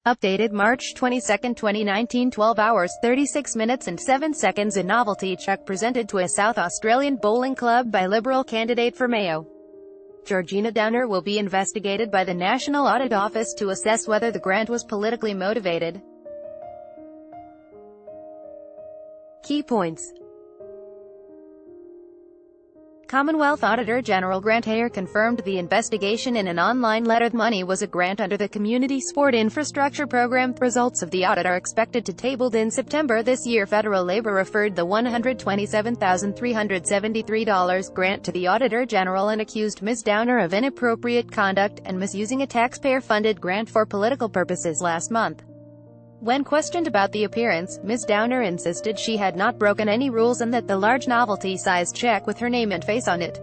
Updated March 22, 2019, 12 hours, 36 minutes and 7 seconds. A novelty cheque presented to a South Australian bowling club by Liberal candidate for Mayo Georgina Downer will be investigated by the National Audit Office to assess whether the grant was politically motivated. Key points. Commonwealth Auditor-General Grant Hehir confirmed the investigation in an online letter. The money was a grant under the Community Sport Infrastructure Program. Results of the audit are expected to be tabled in September this year. Federal Labor referred the $127,373 grant to the Auditor-General and accused Ms. Downer of inappropriate conduct and misusing a taxpayer-funded grant for political purposes last month. When questioned about the appearance, Ms. Downer insisted she had not broken any rules and that the large novelty-sized cheque with her name and face on it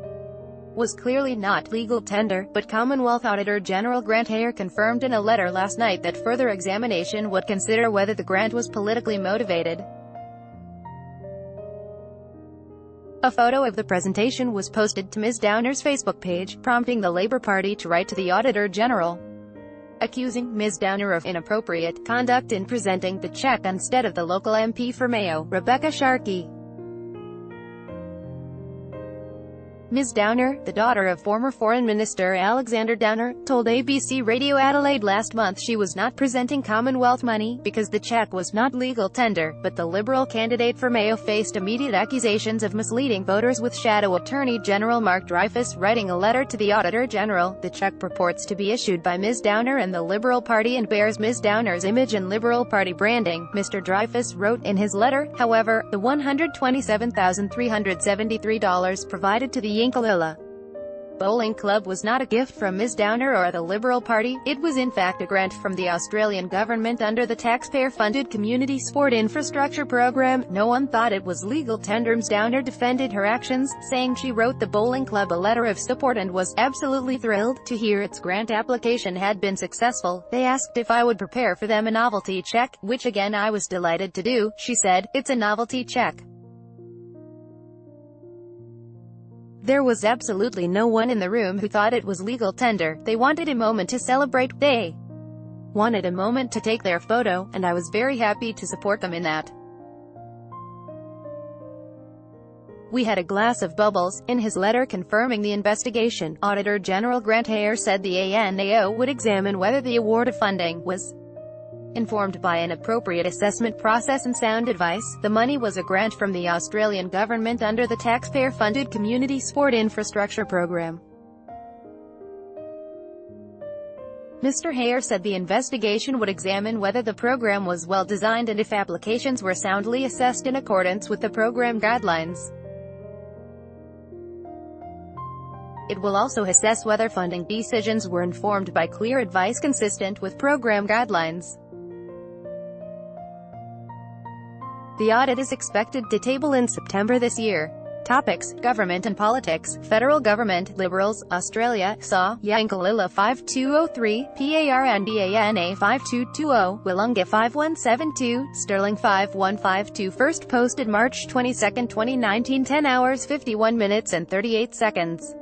was clearly not legal tender, but Commonwealth Auditor-General Grant Hehir confirmed in a letter last night that further examination would consider whether the grant was politically motivated. A photo of the presentation was posted to Ms. Downer's Facebook page, prompting the Labour Party to write to the Auditor-General, accusing Ms. Downer of inappropriate conduct in presenting the cheque instead of the local MP for Mayo, Rebecca Sharkey. Ms. Downer, the daughter of former Foreign Minister Alexander Downer, told ABC Radio Adelaide last month she was not presenting Commonwealth money because the cheque was not legal tender, but the Liberal candidate for Mayo faced immediate accusations of misleading voters, with Shadow Attorney General Mark Dreyfus writing a letter to the Auditor-General. The cheque purports to be issued by Ms. Downer and the Liberal Party and bears Ms. Downer's image and Liberal Party branding, Mr. Dreyfus wrote in his letter. However, the $127,373 provided to the Yinkalilla Bowling Club was not a gift from Ms. Downer or the Liberal Party. It was in fact a grant from the Australian government under the taxpayer-funded Community Sport Infrastructure Program. No one thought it was legal tender. Ms. Downer defended her actions, saying she wrote the bowling club a letter of support and was absolutely thrilled to hear its grant application had been successful. They asked if I would prepare for them a novelty cheque, which again I was delighted to do, she said. It's a novelty cheque. There was absolutely no one in the room who thought it was legal tender. They wanted a moment to celebrate. They wanted a moment to take their photo, and I was very happy to support them in that. We had a glass of bubbles. In his letter confirming the investigation, Auditor-General Grant Hehir said the ANAO would examine whether the award of funding was informed by an appropriate assessment process and sound advice. The money was a grant from the Australian government under the taxpayer-funded Community Sport Infrastructure Program. Mr. Hehir said the investigation would examine whether the program was well designed and if applications were soundly assessed in accordance with the program guidelines. It will also assess whether funding decisions were informed by clear advice consistent with program guidelines. The audit is expected to table in September this year. Topics: Government and Politics. Federal Government, Liberals, Australia, SAW, Yinkalilla 5203, PARNDANA 5220, Willunga 5172, Sterling 5152. First posted March 22, 2019, 10 hours 51 minutes and 38 seconds.